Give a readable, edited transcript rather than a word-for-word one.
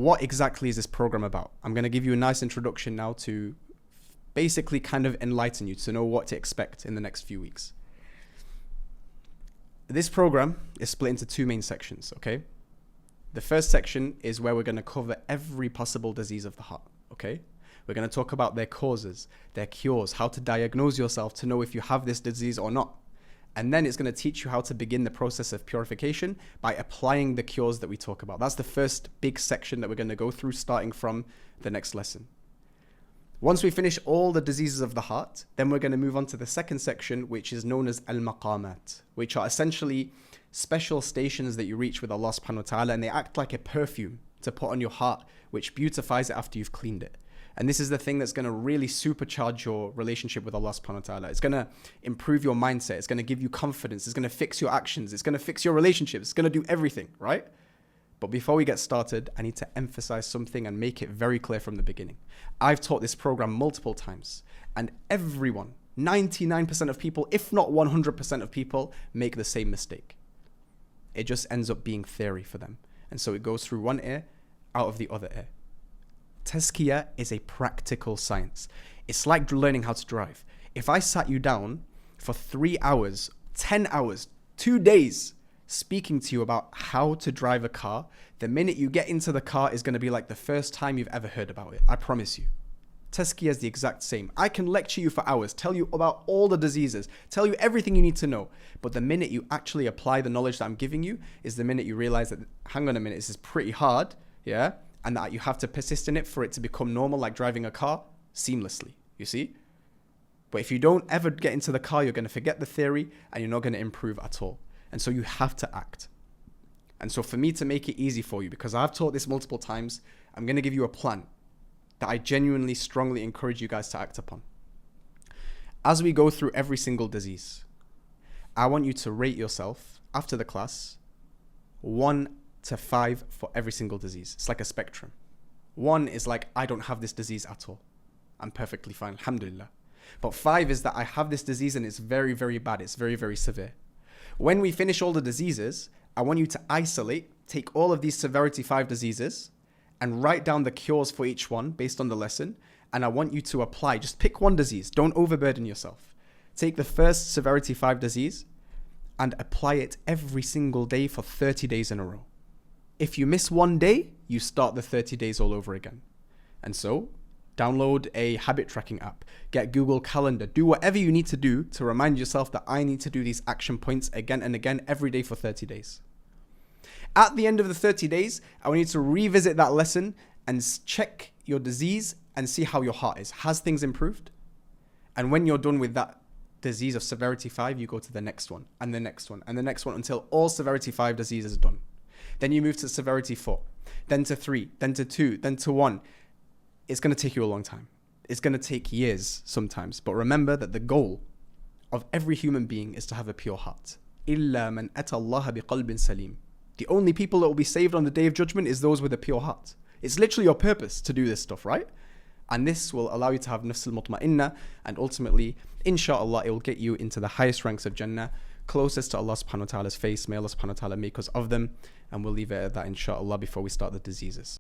what exactly is this program about? I'm going to give you a nice introduction now to basically kind of enlighten you to know what to expect in the next few weeks. This program is split into two main sections, okay? The first section is where we're going to cover every possible disease of the heart, okay? We're going to talk about their causes, their cures, how to diagnose yourself to know if you have this disease or not. And then it's going to teach you how to begin the process of purification by applying the cures that we talk about. That's the first big section that we're going to go through starting from the next lesson. Once we finish all the diseases of the heart, then we're going to move on to the second section, which is known as al-maqamat, which are essentially special stations that you reach with Allah subhanahu wa ta'ala, and they act like a perfume to put on your heart, which beautifies it after you've cleaned it. And this is the thing that's going to really supercharge your relationship with Allah subhanahu wa ta'ala. It's going to improve your mindset. It's going to give you confidence. It's going to fix your actions. It's going to fix your relationships. It's going to do everything, right? But before we get started, I need to emphasize something and make it very clear from the beginning. I've taught this program multiple times, and everyone, 99% of people, if not 100% of people, make the same mistake. It just ends up being theory for them. And so it goes through one ear, out of the other ear. Tazkiyah is a practical science. It's like learning how to drive. If I sat you down for 3 hours, 10 hours, 2 days, speaking to you about how to drive a car, the minute you get into the car is going to be like the first time you've ever heard about it. I promise you. Tazkiyah is the exact same. I can lecture you for hours, tell you about all the diseases, tell you everything you need to know. But the minute you actually apply the knowledge that I'm giving you is the minute you realize that, hang on a minute, this is pretty hard, yeah? And that you have to persist in it for it to become normal, like driving a car seamlessly, you see? But if you don't ever get into the car, you're going to forget the theory and you're not going to improve at all. And so you have to act. And so for me to make it easy for you, because I've taught this multiple times, I'm going to give you a plan that I genuinely, strongly encourage you guys to act upon. As we go through every single disease, I want you to rate yourself after the class 1 to 5 for every single disease. It's like a spectrum. 1 is like, I don't have this disease at all. I'm perfectly fine, alhamdulillah. But 5 is that I have this disease and it's very, very bad. It's very, very severe. When we finish all the diseases, I want you to isolate, take all of these severity 5 diseases and write down the cures for each one based on the lesson. And I want you to apply, just pick one disease. Don't overburden yourself. Take the first severity 5 disease and apply it every single day for 30 days in a row. If you miss one day, you start the 30 days all over again. And so, download a habit tracking app, get Google Calendar, do whatever you need to do to remind yourself that I need to do these action points again and again every day for 30 days. At the end of the 30 days, I want you to revisit that lesson and check your disease and see how your heart is. Has things improved? And when you're done with that disease of severity 5, you go to the next one and the next one and the next one until all severity 5 diseases are done. Then you move to severity 4, then to 3, then to 2, then to 1. It's going to take you a long time. It's going to take years sometimes. But remember that the goal of every human being is to have a pure heart. إِلَّا مَنْ أَتَى اللَّهَ بِقَلْبٍ سَلِيمٍ. The only people that will be saved on the Day of Judgment is those with a pure heart. It's literally your purpose to do this stuff, right? And this will allow you to have nafs al-mutma'inna, and ultimately, inshallah, it will get you into the highest ranks of Jannah, closest to Allah subhanahu wa ta'ala's face. May Allah subhanahu wa ta'ala make us of them. And we'll leave it at that, inshallah, before we start the diseases.